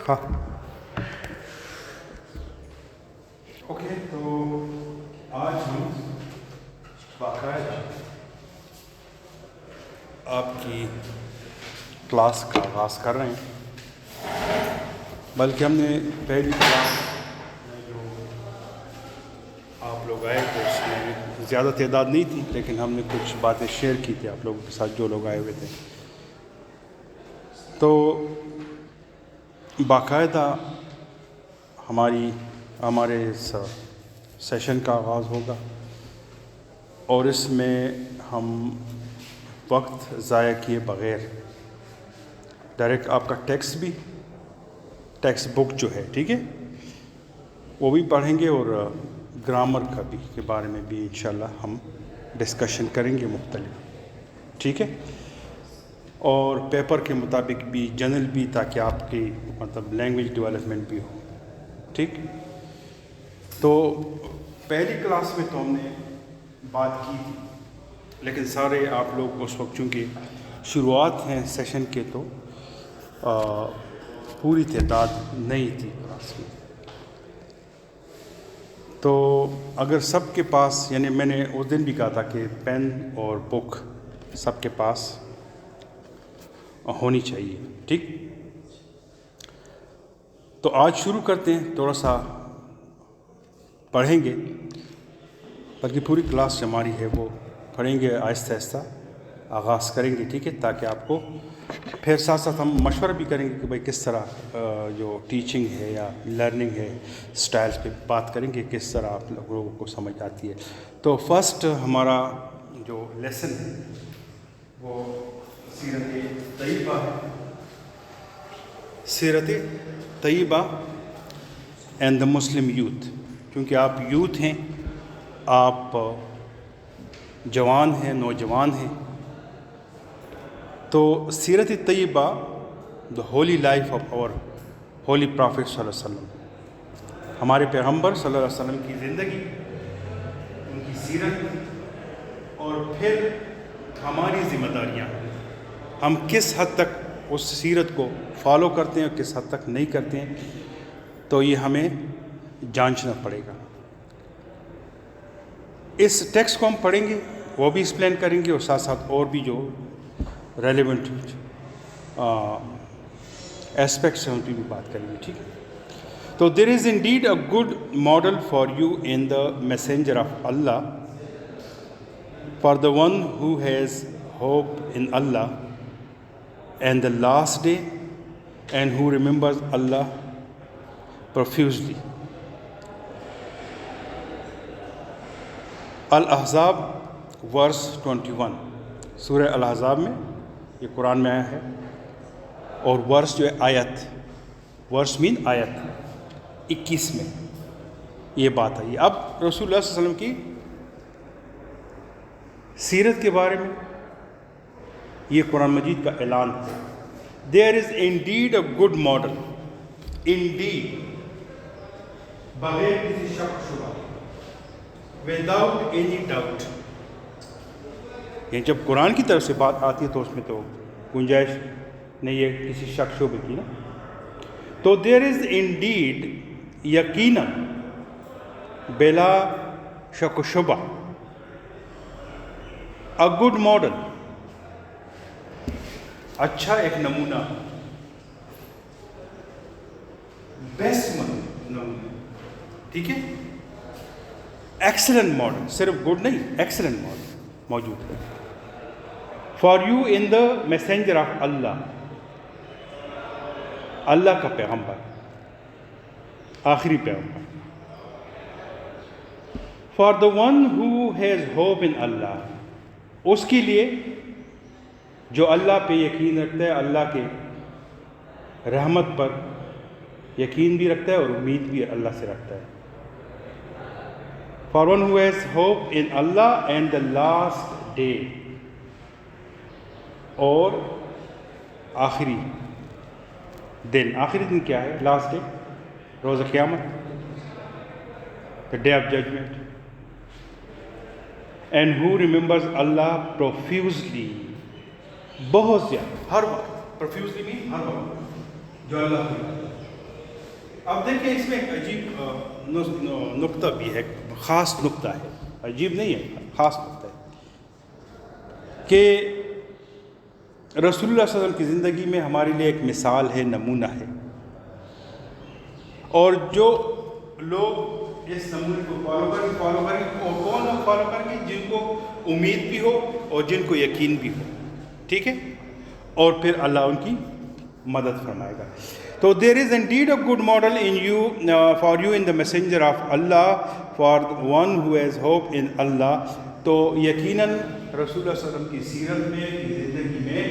ہاں اوکے، تو آج ہم باقاعدہ آپ کی کلاس کا آغاز کر رہے ہیں، بلکہ ہم نے پہلی کلاس میں جو آپ لوگ آئے تھے اس میں زیادہ تعداد نہیں تھی، لیکن ہم نے کچھ باتیں شیئر کی تھی آپ لوگوں کے ساتھ جو لوگ آئے ہوئے تھے. تو باقاعدہ ہمارے اس سیشن کا آغاز ہوگا، اور اس میں ہم وقت ضائع کیے بغیر ڈائریکٹ آپ کا ٹیکسٹ بک جو ہے، ٹھیک ہے، وہ بھی پڑھیں گے، اور گرامر کا بھی کے بارے میں بھی انشاءاللہ ہم ڈسکشن کریں گے مختلف، ٹھیک ہے، اور پیپر کے مطابق بھی جنرل بھی، تاکہ آپ کی لینگویج ڈیولپمنٹ بھی ہو، ٹھیک. تو پہلی کلاس میں تو ہم نے بات کی تھی، لیکن سارے آپ لوگ اس وقت چونکہ شروعات ہیں سیشن کے، تو پوری تعداد نہیں تھی کلاس میں. تو اگر سب کے پاس، یعنی میں نے اس دن بھی کہا تھا کہ پین اور بک سب کے پاس ہونی چاہیے، ٹھیک. تو آج شروع کرتے ہیں، تھوڑا سا پڑھیں گے، بلکہ پوری کلاس جو ہماری ہے وہ پڑھیں گے، آہستہ آہستہ آغاز کریں گے، ٹھیک ہے، تاکہ آپ کو پھر ساتھ ساتھ ہم مشورہ بھی کریں گے کہ بھائی کس طرح جو ٹیچنگ ہے یا لرننگ ہے سٹائلز پہ بات کریں گے، کس طرح آپ لوگوں کو سمجھ آتی ہے. تو فرسٹ ہمارا جو لیسن ہے وہ سیرت طیبہ ہے، سیرت طیبہ اینڈ دا مسلم یوتھ. کیونکہ آپ یوتھ ہیں، آپ جوان ہیں، نوجوان ہیں، تو سیرت طیبہ، the holy life of our holy prophet صلی اللہ علیہ وسلم، ہمارے پیغمبر صلی اللہ علیہ وسلم کی زندگی، ان کی سیرت، اور پھر ہماری ذمہ داریاں، ہم کس حد تک اس سیرت کو فالو کرتے ہیں اور کس حد تک نہیں کرتے ہیں، تو یہ ہمیں جانچنا پڑے گا. اس ٹیکسٹ کو ہم پڑھیں گے، وہ بھی ایکسپلین کریں گے، اور ساتھ ساتھ اور بھی جو ریلیونٹ ایسپیکٹس ہیں ان کی بھی بات کریں گے، ٹھیک ہے. تو there is indeed a good model for you in the messenger of Allah, for the one who has hope in Allah and the last day and who remembers Allah profusely. الاحزاب ورس 21، سورہ الاحزاب میں یہ قرآن میں آیا ہے، اور ورس جو ہے آیت، ورس مین آیت 21 میں یہ بات آئی. اب رسول اللہ صلی اللہ علیہ وسلم کی سیرت کے بارے میں یہ قرآن مجید کا اعلان ہے. There is indeed a good model, indeed بغیر کسی شک شبہ، وداؤٹ اینی ڈاؤٹ. یہ جب قرآن کی طرف سے بات آتی ہے تو اس میں تو گنجائش نہیں ہے کسی شک شبے کی نا. تو دیر از انڈیڈ، یقیناً، بلا شک و شبہ، اے گڈ ماڈل، اچھا ایک نمونہ، بیسٹ نمونہ، ٹھیک ہے، ایکسلنٹ ماڈل، صرف گڈ نہیں، ایکسلنٹ ماڈل موجود ہے. For you in the messenger of Allah, اللہ کا پیغمبر، آخری پیغمبر. For the one who has hope in Allah, اس کے لیے جو اللہ پہ یقین رکھتا ہے، اللہ کے رحمت پر یقین بھی رکھتا ہے اور امید بھی اللہ سے رکھتا ہے. For one who has hope in Allah and the last day, اور آخری دن. آخری دن کیا ہے؟ لاسٹ ڈے، روز قیامت، the day of judgment. And who remembers Allah profusely, بہت زیادہ، ہر وقت. پروفیوزلی مین ہر وقت، جو اللہ کو اب دیکھیں اس میں ایک عجیب نقطہ بھی ہے، خاص نقطہ ہے، عجیب نہیں ہے، خاص نقطہ ہے کہ رسول اللہ صلی اللہ علیہ وسلم کی زندگی میں ہمارے لیے ایک مثال ہے، نمونہ ہے، اور جو لوگ اس نمونے کو فالو کریں اور کون لوگ فالو کریں گے؟ جن کو امید بھی ہو اور جن کو یقین بھی ہو، ٹھیک ہے، اور پھر اللہ ان کی مدد فرمائے گا. تو there is indeed a good model in you for you in the messenger of Allah for one who has hope in Allah. تو یقیناً رسول اللہ صلی اللہ علیہ وسلم کی سیرت میں، کی زندگی میں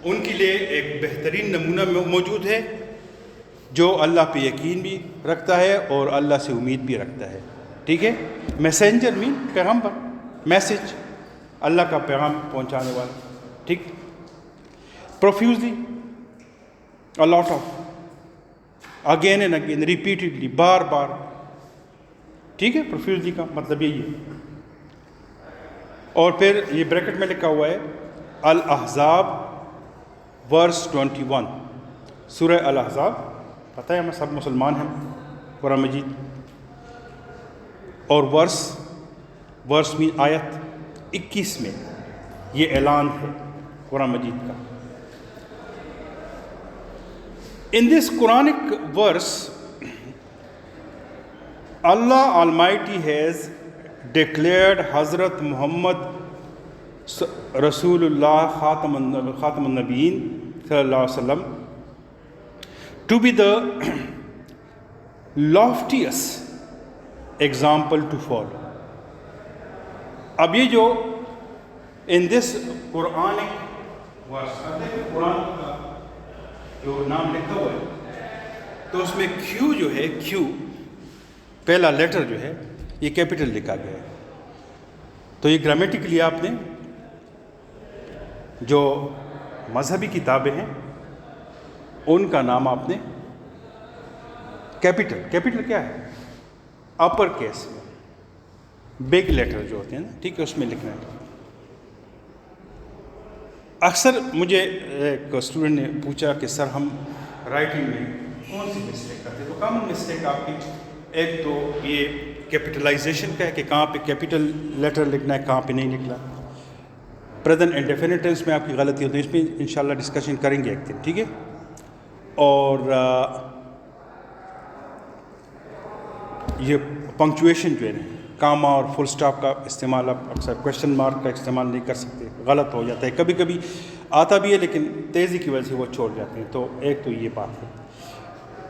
ان کے لیے ایک بہترین نمونہ موجود ہے جو اللہ پہ یقین بھی رکھتا ہے اور اللہ سے امید بھی رکھتا ہے، ٹھیک ہے. میسنجر مین پیغمبر، میسج، اللہ کا پیغام پہنچانے والا، ٹھیک. پروفیوزلی، a lot of, again and again, repeatedly، بار بار، ٹھیک ہے. پروفیوزلی کا مطلب یہی ہے. اور پھر یہ بریکٹ میں لکھا ہوا ہے الاحزاب ورس 21، سورہ الاحزاب، پتہ ہے ہم سب مسلمان ہیں، قرآن مجید، اور ورس میں آیت 21 میں یہ اعلان ہے قرآن مجید کا. In this Quranic verse, Allah Almighty has declared Hazrat Muhammad Rasulullah Khatamun Nabiyyin sallallahu alaihi wasallam to be the loftiest example to follow. اب یہ جو in this Quranic verse، قرآن کا جو نام لکھا ہوا ہے تو اس میں کیو جو ہے، کیو پہلا لیٹر جو ہے یہ کیپٹل لکھا گیا ہے. تو یہ گرامیٹیکلی آپ نے جو مذہبی کتابیں ہیں ان کا نام آپ نے کیپٹل کیا ہے؟ اپر کیس میں، بگ لیٹر جو ہوتے ہیں نا، ٹھیک ہے، اس میں لکھنا ہے. اکثر مجھے ایک اسٹوڈنٹ نے پوچھا کہ سر ہم رائٹنگ میں کون سی مسٹیک کرتے ہیں؟ تو کامن مسٹیک آپ کی ایک تو یہ کیپٹلائزیشن کا ہے کہ کہاں پہ کیپٹل لیٹر لکھنا ہے، کہاں پہ نہیں لکھنا. پریزنٹ انڈیفینٹ ٹینس میں آپ کی غلطی ہوتی ہے، اس پہ انشاءاللہ ڈسکشن کریں گے ایک دن، ٹھیک ہے. اور یہ پنکچویشن جو ہے نا، کاما اور فل سٹاپ کا استعمال، آپ اکثر کویشچن مارک کا استعمال نہیں کر سکتے، غلط ہو جاتا ہے. کبھی کبھی آتا بھی ہے لیکن تیزی کی وجہ سے وہ چھوڑ جاتے ہیں. تو ایک تو یہ بات ہے.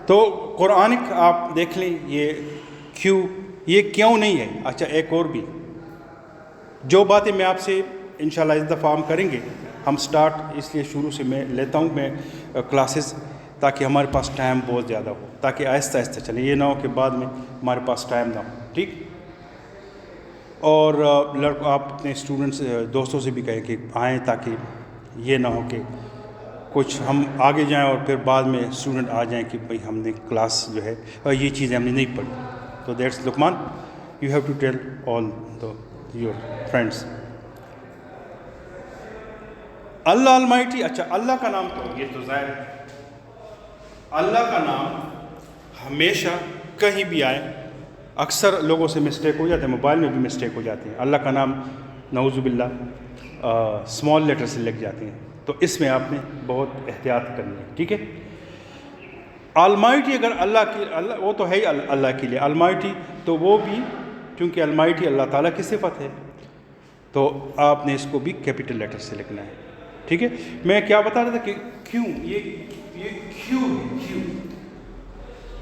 تو قرآنک آپ دیکھ لیں، یہ کیوں، یہ کیوں نہیں ہے. اچھا ایک اور بھی جو باتیں میں آپ سے انشاءاللہ اس دفعہ ہم کریں گے، ہم سٹارٹ اس لیے شروع سے میں لیتا ہوں میں کلاسز، تاکہ ہمارے پاس ٹائم بہت زیادہ ہو، تاکہ آہستہ آہستہ چلیں، یہ نہ ہو کہ بعد میں ہمارے پاس ٹائم نہ ہو، ٹھیک. اور آپ اپنے اسٹوڈنٹس دوستوں سے بھی کہیں کہ آئیں، تاکہ یہ نہ ہو کہ کچھ ہم آگے جائیں اور پھر بعد میں اسٹوڈنٹ آ جائیں کہ بھئی ہم نے کلاس جو ہے یہ چیزیں ہم نے نہیں پڑھی. تو that's Luqman, you have to tell all your friends. اللہ المائٹی، اچھا اللہ کا نام تو یہ تو ظاہر ہے، اللہ کا نام ہمیشہ کہیں بھی آئے، اکثر لوگوں سے مسٹیک ہو جاتے ہیں، موبائل میں بھی مسٹیک ہو جاتے ہیں. اللہ کا نام نعوذ باللہ اسمال لیٹر سے لکھ جاتے ہیں. تو اس میں آپ نے بہت احتیاط کرنی ہے، ٹھیک ہے. آلمائٹی، اگر اللہ وہ تو ہے ہی اللہ کے لیے آلمائٹی، تو وہ بھی چونکہ آلمائٹی اللہ تعالیٰ کی صفت ہے تو آپ نے اس کو بھی کیپٹل لیٹر سے لکھنا ہے، ٹھیک ہے. میں کیا بتا رہا تھا کہ کیوں، یہ کیوں ہے، کیوں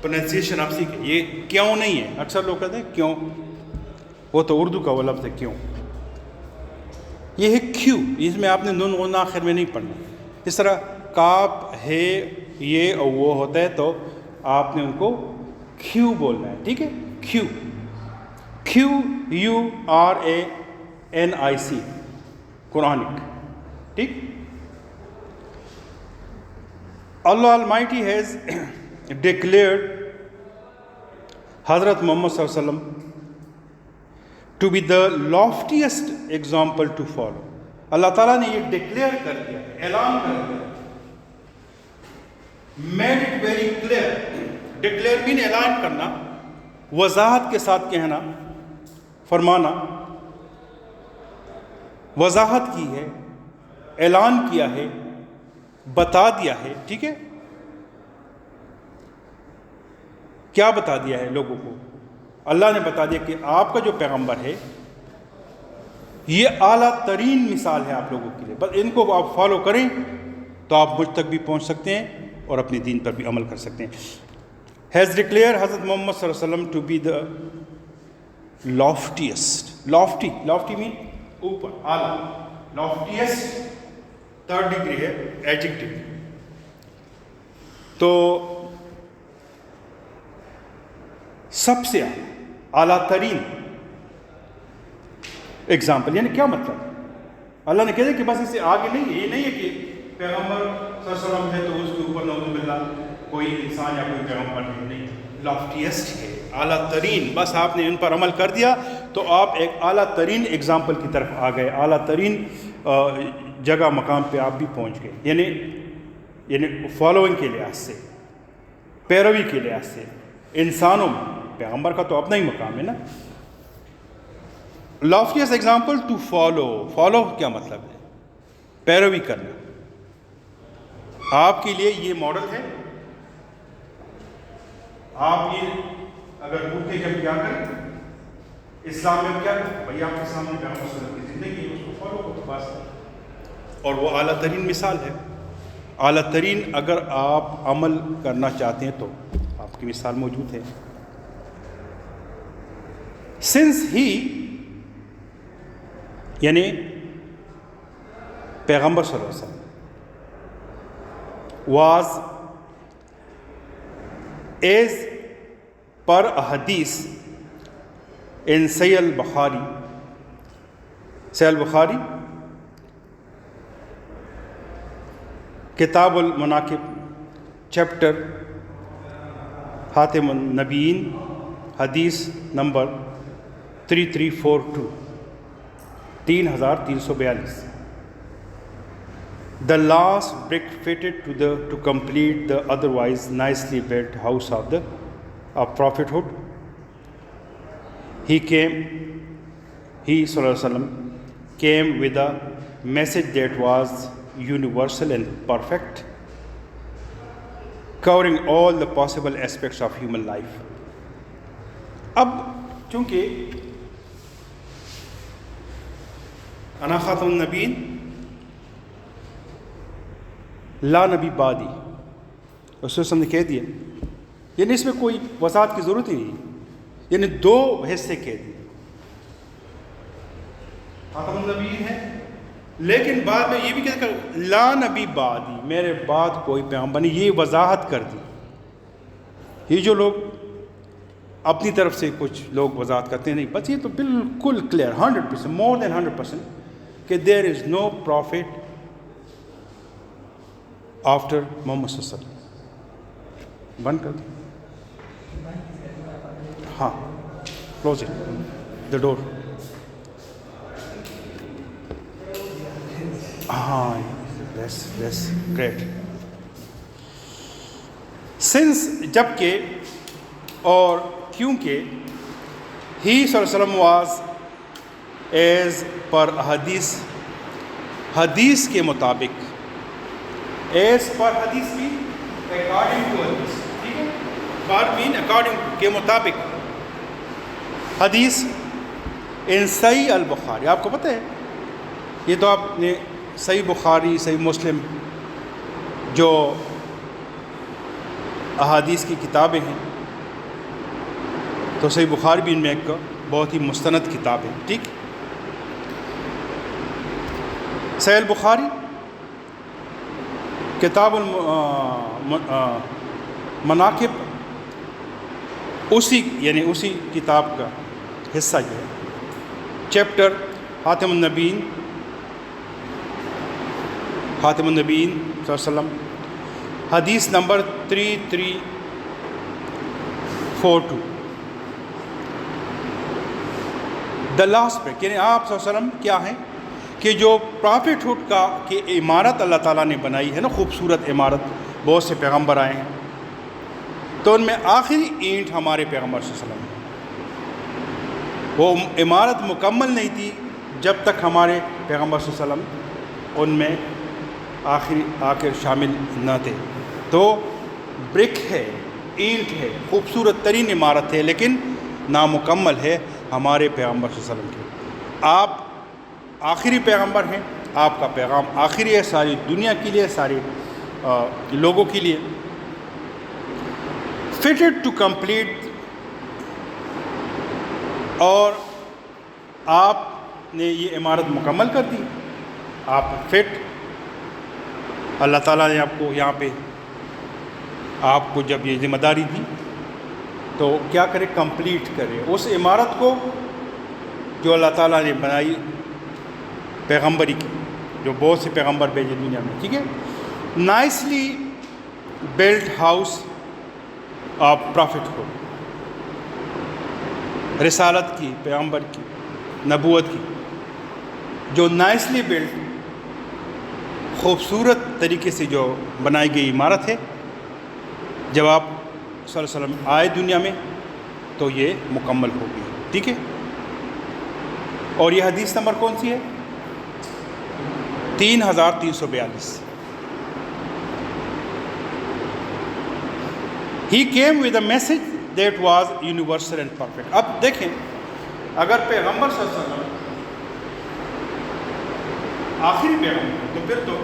پروننسیشن آپ سیکھیں، یہ کیوں نہیں ہے. اکثر لوگ کہتے ہیں کیوں، وہ تو اردو کا وہ لفظ ہے کیوں. یہ ہے کیوں، اس میں آپ نے نون غنہ آخر میں نہیں پڑھنا. اس طرح کاپ ہے، یہ اور وہ ہوتا ہے تو آپ نے ان کو کیوں بولنا ہے، ٹھیک ہے. QURANIC قرآنک، ٹھیک. Allah Almighty has declared Hazrat Muhammad صلی اللہ علیہ وسلم to be the loftiest example to follow. اللہ تعالیٰ نے یہ ڈکلیئر کر دیا، اعلان کر دیا made it very clear. Declare mean اعلان کرنا, وضاحت کے ساتھ کہنا, فرمانا, وضاحت کی ہے, اعلان کیا ہے, بتا دیا ہے. ٹھیک ہے, کیا بتا دیا ہے لوگوں کو؟ اللہ نے بتا دیا کہ آپ کا جو پیغمبر ہے یہ اعلیٰ ترین مثال ہے آپ لوگوں کے لیے, بس ان کو آپ فالو کریں تو آپ مجھ تک بھی پہنچ سکتے ہیں اور اپنی دین پر بھی عمل کر سکتے ہیں. ہیز ڈکلیئر حضرت محمد صلی اللہ علیہ وسلم to be the loftiest. lofty mean اوپر, اعلیٰ. loftiest تھرڈ ڈگری ہے, ایڈجیکٹو. تو سب سے اعلیٰ ترین ایگزامپل, یعنی کیا مطلب؟ اللہ نے کہہ دیا کہ بس اس سے آگے نہیں ہے. یہ نہیں ہے کہ پیغمبر صلی اللہ علیہ وسلم ہے تو اس کے اوپر نعوذ باللہ کوئی انسان یا کوئی پیغمبر نہیں. لافٹیسٹ ہے, اعلیٰ ترین. بس آپ نے ان پر عمل کر دیا تو آپ ایک اعلیٰ ترین ایگزامپل کی طرف آ گئے, اعلیٰ ترین جگہ مقام پہ آپ بھی پہنچ گئے. یعنی فالوئنگ کے لحاظ سے, پیروی کے لحاظ سے انسانوں میں پیغمبر کا تو اپنا ہی مقام ہے نا. لافٹیسٹ ایگزامپل ٹو فالو کیا مطلب ہے؟ پیروی کرنا. آپ کے لیے یہ ماڈل ہے. آپ یہ اگر پوچھتے کہ ہم کیا کریں اسلام میں, کیا کریں بھائی؟ آپ کے سامنے پیغمبر صلی اللہ علیہ وسلم کی زندگی ہے, اس کو فالو کرو بس. اور وہ اعلیٰ ترین مثال ہے. اعلیٰ ترین اگر آپ عمل کرنا چاہتے ہیں تو آپ کی مثال موجود ہے. سنس ہی یعنی پیغمبر صلی اللہ علیہ وسلم واز ایز پر حدیث ان صحیح البخاری, صحیح البخاری کتاب المناقب چیپٹر خاتم النبیین حدیث number 3342 3342. The last brick fitted to complete the otherwise nicely built house of the prophethood. He sallallahu alaihi wasallam came with a message that was universal and perfect, covering all the possible aspects of human life. اب چونکہ انا خاتم النبیین لا نبی بعدی رسول وسلم نے کہہ دیا, یعنی اس میں کوئی وضاحت کی ضرورت ہی نہیں, یعنی دو حصے کہہ دیے. خاتم النبیین ہے لیکن بعد میں یہ بھی کہہ کر لا نبی بعدی, میرے بعد کوئی پیغمبر نہیں. یہ وضاحت کر دی. یہ جو لوگ اپنی طرف سے کچھ لوگ وضاحت کرتے ہیں, نہیں, بس یہ تو بالکل کلیئر 100%, مور دین 100% کہ دیر از نو پروفٹ آفٹر محمد صلی اللہ علیہ وسلم. بند کر دیں, ہاں, کلوز اٹ دا ڈور. ہاں, یس گریٹ. سنس جبکہ اور کیونکہ ہی صلی اللہ علیہ وسلم واز ایز پر حدیث کے مطابق, ایز پر حدیث بھی اکارڈنگ ٹو حدیث, ٹھیک ہے, پر مین اکارڈنگ کے مطابق حدیث ان صحیح البخاری. آپ کو پتہ ہے یہ تو آپ نے صحیح بخاری, صحیح مسلم جو احادیث کی کتابیں ہیں, تو صحیح بخاری بھی ان میں ایک بہت ہی مستند کتاب ہے. ٹھیک, صحیح البخاری کتاب المناقب اسی کتاب کا حصہ جو ہے, چیپٹر خاتم النبیین صلی اللہ علیہ وسلم حدیث نمبر 3342. دا لاسٹ پہ یعنی آپ صلی اللہ علیہ وسلم کیا ہیں کہ جو پرافٹ ہوڈ کی عمارت اللہ تعالیٰ نے بنائی ہے نا, خوبصورت عمارت بہت سے پیغمبر آئے ہیں، تو ان میں آخری اینٹ ہمارے پیغمبر صلی اللہ علیہ وسلم ہے۔ وہ عمارت مکمل نہیں تھی جب تک ہمارے پیغمبر صلی اللہ علیہ وسلم ان میں آخر شامل نہ تھے۔ تو برک ہے، اینٹ ہے، خوبصورت ترین عمارت ہے، لیکن نامکمل ہے ہمارے پیغمبر صلی اللہ علیہ وسلم کی۔ آپ آخری پیغمبر ہیں، آپ کا پیغام آخری ہے ساری دنیا کے لیے، سارے لوگوں کے لیے۔ فٹڈ ٹو کمپلیٹ، اور آپ نے یہ عمارت مکمل کر دی، آپ فٹ، اللہ تعالیٰ نے آپ کو یہاں پہ آپ کو جب یہ ذمہ داری دی تو کیا کرے، کمپلیٹ کرے اس عمارت کو جو اللہ تعالیٰ نے بنائی پیغمبری کی، جو بہت سے پیغمبر بھیجے دنیا میں، ٹھیک ہے۔ Nicely built house of prophet ہو، رسالت کی، پیغمبر کی، نبوت کی جو نائسلی بلڈ، خوبصورت طریقے سے جو بنائی گئی عمارت ہے، جب آپ صلی اللہ علیہ وسلم آئے دنیا میں تو یہ مکمل ہو گئی، ٹھیک ہے۔ اور یہ حدیث نمبر کون سی ہے؟ 3342۔ He came with a message that was universal and perfect۔ اب دیکھیں، اگر پیغمبر صلی اللہ علیہ وسلم آخری پیغمبر ہے تو پھر تو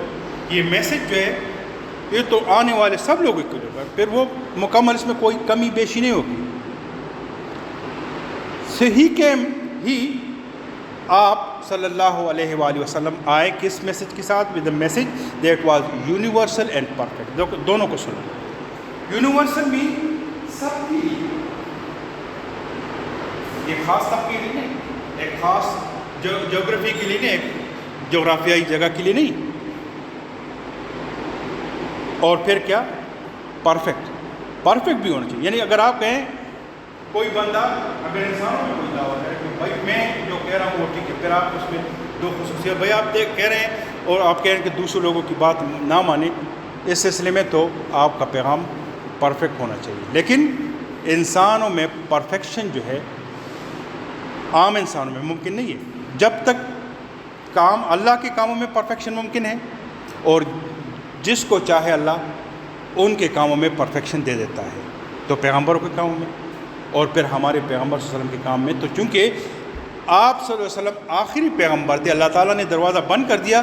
یہ میسج جو ہے یہ تو آنے والے سب لوگوں کے لیے، پھر وہ مکمل، اس میں کوئی کمی بیشی نہیں ہوگی۔ So he came، آپ صلی اللہ علیہ وآلہ وسلم آئے کس میسج کے ساتھ؟ with a message that was universal and perfect۔ دونوں کو سنو، یونیورسل بھی سب کے لیے، ایک خاص طبقے کے لیے نہیں، ایک خاص جغرافی کے لیے نہیں، ایک جغرافیائی جگہ کے لیے نہیں، اور پھر کیا، پرفیکٹ بھی ہونا چاہیے۔ یعنی اگر آپ کہیں کوئی بندہ، اگر انسانوں میں کوئی دعویٰ ہے کہ بھائی میں جو کہہ رہا ہوں وہ ٹھیک ہے، پھر آپ اس میں دو خصوصیت، بھائی آپ کہہ رہے ہیں اور آپ کہہ رہے ہیں کہ دوسرے لوگوں کی بات نہ مانیں، اس سلسلے میں تو آپ کا پیغام پرفیکٹ ہونا چاہیے۔ لیکن انسانوں میں پرفیکشن جو ہے عام انسانوں میں ممکن نہیں ہے، جب تک اللہ کے کاموں میں پرفیکشن ممکن ہے، اور جس کو چاہے اللہ ان کے کاموں میں پرفیکشن دے دیتا ہے، تو پیغمبروں کے کاموں میں اور پھر ہمارے پیغمبر صلی اللہ علیہ وسلم کے کام میں۔ تو چونکہ آپ صلی اللہ علیہ وسلم آخری پیغمبر تھے، اللہ تعالیٰ نے دروازہ بند کر دیا،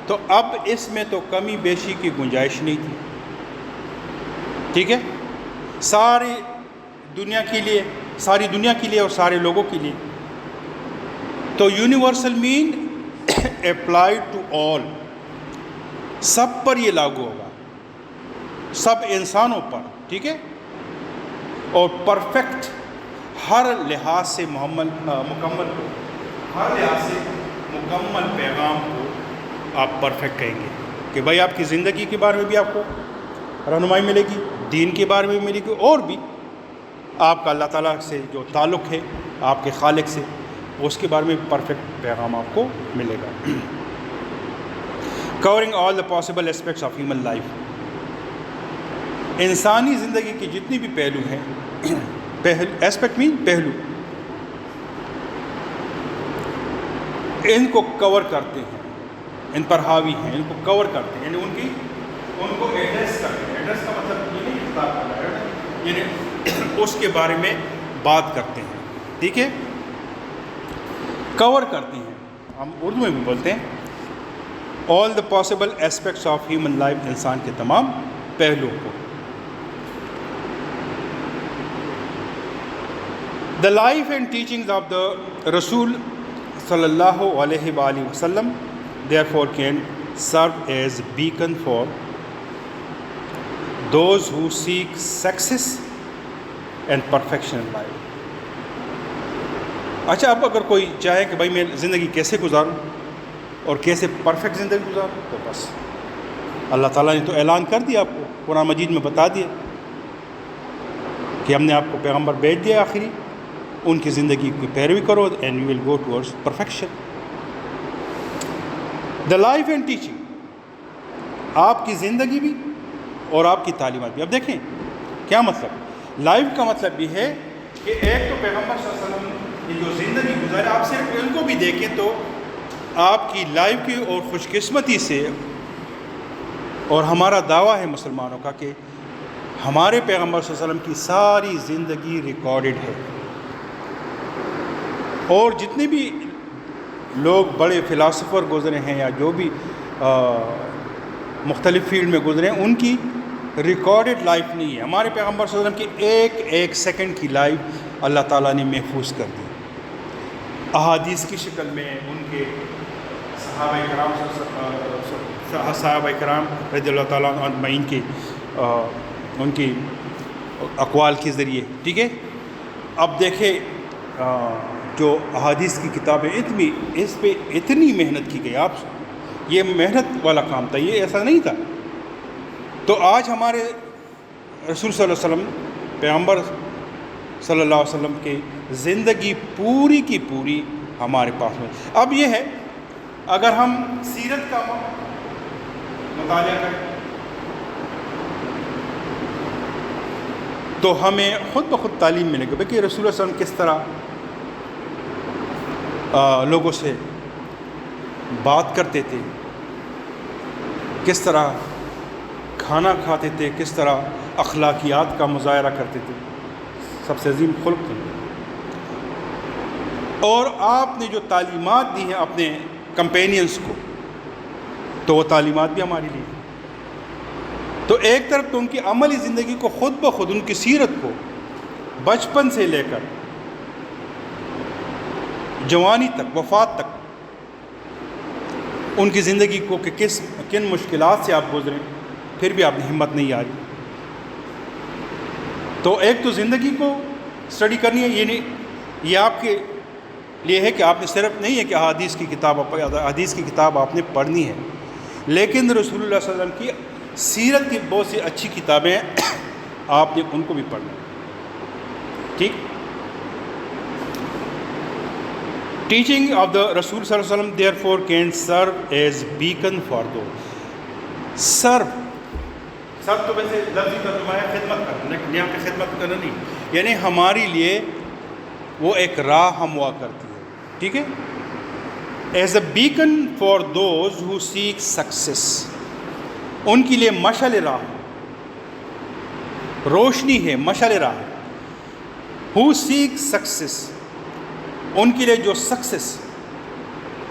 تو اب اس میں تو کمی بیشی کی گنجائش نہیں تھی، ٹھیک ہے، ساری دنیا کے لیے اور سارے لوگوں کے لیے۔ تو universal man applied to all, سب پر یہ لاگو ہوگا، سب انسانوں پر، ٹھیک ہے، اور پرفیکٹ، ہر لحاظ سے مکمل کو، ہر لحاظ سے مکمل پیغام کو آپ پرفیکٹ کہیں گے کہ بھائی آپ کی زندگی کے بارے میں بھی آپ کو رہنمائی ملے گی، دین کے بارے میں ملے گی، اور بھی آپ کا اللہ تعالیٰ سے جو تعلق ہے، آپ کے خالق سے، اس کے بارے میں پرفیکٹ پیغام آپ کو ملے گا۔ Covering all the possible aspects of human life, انسانی زندگی کے جتنی بھی پہلو ہیں، ایسپیکٹ مین پہلو، ان کو کور کرتے ہیں، ان پر حاوی ہیں، ان کو کور کرتے ہیں، یعنی ان کو ایڈریس کرتے ہیں۔ ایڈریس کا مطلب یہ نہیں خطاب کرنا ہے، یعنی اس کے بارے میں بات کرتے ہیں، ٹھیک ہے، کور کرتے ہیں، ہم اردو میں بھی بولتے ہیں all the possible aspects of human life, انسان کے تمام پہلوؤں کو۔ The life and teachings of the Rasul sallallahu alaihi wasallam therefore can serve as beacon for those who seek success and perfection in life۔ اچھا، اب اگر کوئی چاہے کہ بھائی میں زندگی کیسے گزاروں اور کیسے پرفیکٹ زندگی گزاروں، تو بس اللہ تعالیٰ نے تو اعلان کر دیا، آپ کو قرآن مجید میں بتا دیا کہ ہم نے آپ کو پیغمبر بھیج دیا آخری، ان کی زندگی کی پیروی کرو and you will go towards perfection. The life and teaching, آپ کی زندگی بھی اور آپ کی تعلیمات بھی. اب دیکھیں کیا مطلب لائف کا مطلب یہ ہے کہ ایک تو پیغمبر صلی اللہ علیہ وسلم کی جو زندگی گزارے آپ صرف ان کو بھی دیکھیں تو آپ کی لائف کی اور خوش قسمتی سے. اور ہمارا دعویٰ ہے مسلمانوں کا کہ ہمارے پیغمبر صلی اللہ علیہ وسلم کی ساری زندگی ریکارڈڈ ہے. اور جتنے بھی لوگ بڑے فلاسفر گزرے ہیں یا جو بھی مختلف فیلڈ میں گزرے ہیں ان کی ریکارڈڈ لائف نہیں ہے. ہمارے پیغمبر صلی اللہ علیہ وسلم کی ایک ایک سیکنڈ کی لائف اللہ تعالیٰ نے محفوظ کر دی. احادیث کی شکل میں ان کے صحابہ کرام رضی اللہ تعالیٰ عنہ اجمعین کے ان کی اقوال کے ذریعے. ٹھیک ہے. اب دیکھیں جو احادیث کی کتابیں اس پہ اتنی محنت کی گئی. آپ یہ محنت والا کام تھا, یہ ایسا نہیں تھا. تو آج ہمارے رسول صلی اللہ علیہ وسلم پیغمبر صلی اللہ علیہ وسلم کی زندگی پوری کی پوری ہمارے پاس میں. اب یہ ہے اگر ہم سیرت کا مطالعہ کریں تو ہمیں خود بخود تعلیم ملے گی کہ رسول اللہ علیہ وسلم کس طرح لوگوں سے بات کرتے تھے, کس طرح کھانا کھاتے تھے, کس طرح اخلاقیات کا مظاہرہ کرتے تھے. سب سے عظیم خلق تھے. اور آپ نے جو تعلیمات دی ہیں اپنے کمپینینز کو تو وہ تعلیمات بھی ہمارے لیے. تو ایک طرف تو ان کی عملی زندگی کو خود بخود ان کی سیرت کو بچپن سے لے کر جوانی تک وفات تک ان کی زندگی کو کہ کن مشکلات سے آپ گزریں پھر بھی آپ نے ہمت نہیں آ رہی. تو ایک تو زندگی کو اسٹڈی کرنی ہے. یہ آپ کے لیے ہے کہ آپ نے صرف نہیں ہے کہ حدیث کی کتاب آپ نے پڑھنی ہے, لیکن رسول اللہ صلی اللہ علیہ وسلم کی سیرت کی بہت سی اچھی کتابیں ہیں, آپ نے ان کو بھی پڑھنا. ٹھیک. ٹیچنگ آف دا رسول صلی اللہ علیہ وسلم therefore can serve as beacon for those. Serve تو ویسے لفظی ترجمہ ہے خدمت کرنا, یہاں پہ خدمت کرنا نہیں, یعنی ہمارے لیے وہ ایک راہ ہموا کرتی ہے. ٹھیک ہے. As a beacon for those who seek success, ان کے لیے مشعل راہ, روشنی ہے, مشعل راہ. ہو سیک سکسیس, ان کے لیے جو سکسیس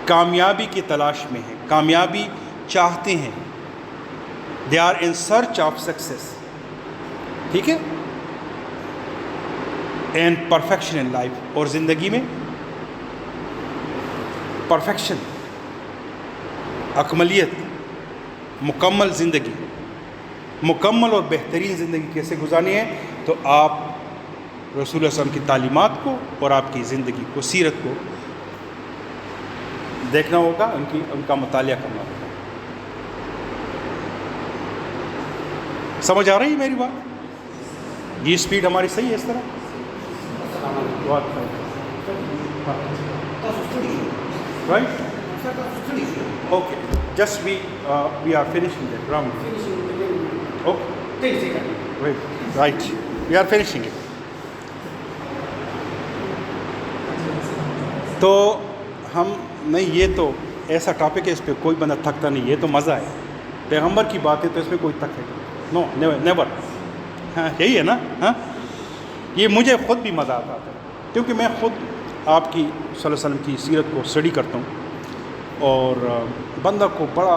کامیابی کی تلاش میں ہے, کامیابی چاہتے ہیں. They are in search of success. ٹھیک ہے. اینڈ پرفیکشن ان لائف, اور زندگی میں پرفیکشن, اکملیت, مکمل زندگی, مکمل اور بہترین زندگی کیسے گزارنی ہے. تو آپ رسول اللہ صلی اللہ علیہ وسلم کی تعلیمات کو اور آپ کی زندگی کو, سیرت کو دیکھنا ہوگا, ان کا مطالعہ کرنا ہوگا. سمجھ آ رہی ہے میری بات؟ یہ اسپیڈ ہماری صحیح ہے اس طرح؟ Right. Okay, just we are finishing that round. Okay, right, we are finishing it. تو ہم نہیں, یہ تو ایسا ٹاپک ہے اس پہ کوئی بندہ تھکتا نہیں, یہ تو مزہ ہے. پیغمبر کی بات ہے تو اس میں کوئی تھک ہے نو, نیور. ہاں یہی ہے نا. ہاں, یہ مجھے خود بھی مزہ آتا ہے کیونکہ میں خود آپ کی صلی اللہ علیہ وسلم کی سیرت کو اسٹڈی کرتا ہوں, اور بندہ کو بڑا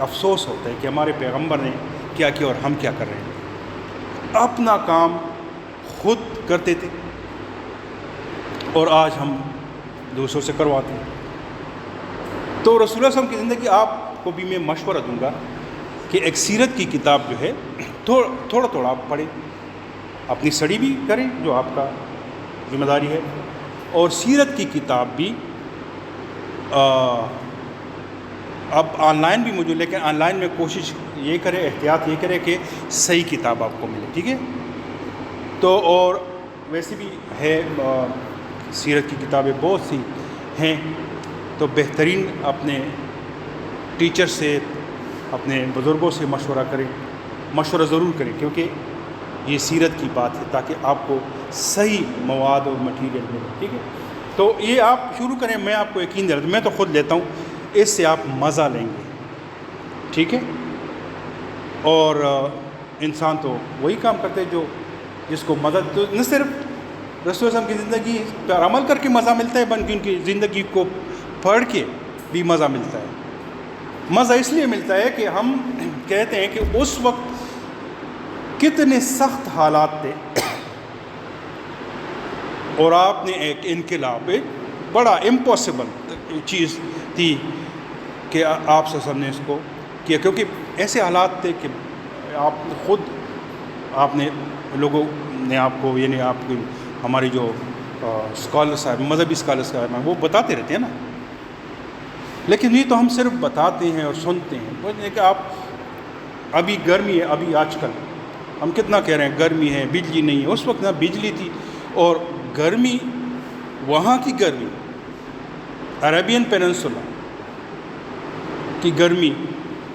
افسوس ہوتا ہے کہ ہمارے پیغمبر نے کیا کیا اور ہم کیا کر رہے ہیں. اپنا کام خود کرتے تھے اور آج ہم دوسروں سے کرواتے ہیں. تو رسول اللہ صلی اللہ علیہ وسلم کی زندگی آپ کو بھی میں مشورہ دوں گا کہ ایک سیرت کی کتاب جو ہے تھوڑا تھوڑا آپ پڑھیں, اپنی اسٹڈی بھی کریں جو آپ کا ذمہ داری ہے, اور سیرت کی کتاب بھی اب آن لائن بھی موجود, لیکن آن لائن میں کوشش یہ کرے, احتیاط یہ کرے کہ صحیح کتاب آپ کو ملے. ٹھیک ہے. تو اور ویسے بھی ہے سیرت کی کتابیں بہت سی ہیں, تو بہترین اپنے ٹیچر سے, اپنے بزرگوں سے مشورہ کریں. مشورہ ضرور کریں، کیونکہ یہ سیرت کی بات ہے، تاکہ آپ کو صحیح مواد اور مٹیریل ملے، ٹھیک ہے؟ تو یہ آپ شروع کریں، میں آپ کو یقین دلاتا ہوں، میں تو خود لیتا ہوں، اس سے آپ مزہ لیں گے، ٹھیک ہے؟ اور انسان تو وہی کام کرتے جو جس کو مدد، تو نہ صرف رسول اللہ کی زندگی پر عمل کر کے مزہ ملتا ہے، بلکہ ان کی زندگی کو پڑھ کے بھی مزہ ملتا ہے۔ مزہ اس لیے ملتا ہے کہ ہم کہتے ہیں کہ اس وقت کتنے سخت حالات تھے، اور آپ نے ایک انقلاب، ایک بڑا امپاسبل چیز تھی کہ آپ صلی اللہ علیہ وسلم نے اس کو کیا، کیونکہ ایسے حالات تھے کہ آپ نے لوگوں نے آپ کو، یعنی آپ کی ہماری جو اسکالر صاحب، مذہبی اسکالر صاحب ہیں، وہ بتاتے رہتے ہیں نا، لیکن یہ تو ہم صرف بتاتے ہیں اور سنتے ہیں۔ وہ کہ آپ ابھی گرمی ہے، ابھی آج کل ہم کتنا کہہ رہے ہیں گرمی ہے، بجلی نہیں ہے، اس وقت نہ بجلی تھی، اور گرمی، وہاں کی گرمی، عربین پیننسولا کی گرمی،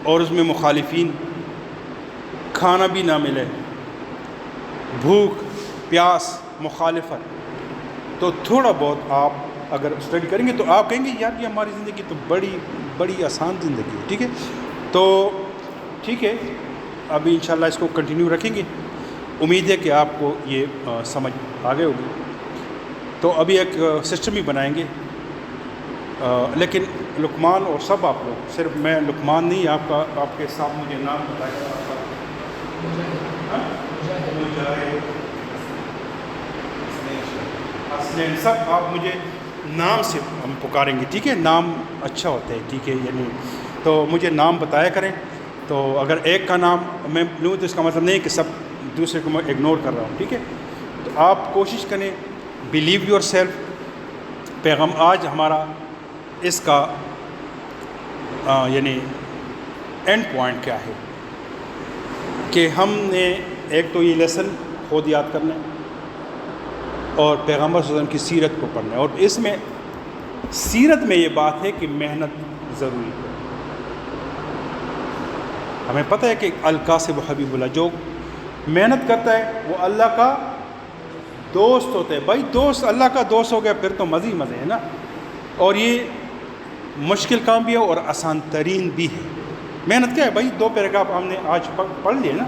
اور اس میں مخالفین، کھانا بھی نہ ملے، بھوک پیاس، مخالفت، تو تھوڑا بہت آپ اگر اسٹڈی کریں گے تو آپ کہیں گے یار یہ ہماری زندگی تو بڑی بڑی آسان زندگی ہے، ٹھیک ہے؟ تو ٹھیک ہے، ابھی انشاءاللہ اس کو کنٹینیو رکھیں گے، امید ہے کہ آپ کو یہ سمجھ آگے ہوگی۔ تو ابھی ایک سسٹم ہی بنائیں گے، لیکن لقمان اور سب آپ لوگ، صرف میں لقمان نہیں، آپ کے ساتھ مجھے نام بتائے گا، سب آپ مجھے نام سے ہم پکاریں گے، ٹھیک ہے؟ نام اچھا ہوتا ہے، ٹھیک ہے؟ یعنی تو مجھے نام بتایا کریں، تو اگر ایک کا نام میں لوں تو اس کا مطلب نہیں کہ سب دوسرے کو میں اگنور کر رہا ہوں، ٹھیک ہے؟ تو آپ کوشش کریں، بلیو یور سیلف۔ آج ہمارا اس کا یعنی اینڈ پوائنٹ کیا ہے کہ ہم نے ایک تو یہ لیسن خود یاد کرنا ہے، اور پیغمبر صلی اللہ علیہ وسلم کی سیرت کو پڑھنا ہے، اور اس میں سیرت میں یہ بات ہے کہ محنت ضروری ہے۔ ہمیں پتہ ہے کہ القاسب حبیب اللہ، جو محنت کرتا ہے وہ اللہ کا دوست ہوتا ہے۔ بھائی دوست اللہ کا دوست ہو گیا پھر تو مزے ہی مزے ہیں نا، اور یہ مشکل کام بھی ہے اور آسان ترین بھی ہے۔ محنت کیا ہے بھائی؟ 2 پیراگراف ہم نے آج پڑھ لیے نا،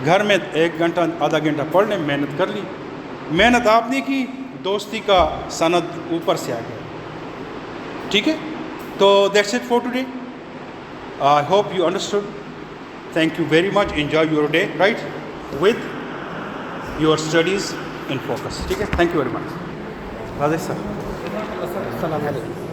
گھر میں 1 گھنٹہ آدھا گھنٹہ پڑھ لیں، محنت کر لی۔ محنت آپ نے کی، دوستی کا سند اوپر سے آ گیا، ٹھیک ہے؟ تو that's it for today, I hope you understood, thank you very much, enjoy your day right with your studies in focus, ٹھیک ہے؟ Thank you very much. راضی صاحب، السلام علیکم۔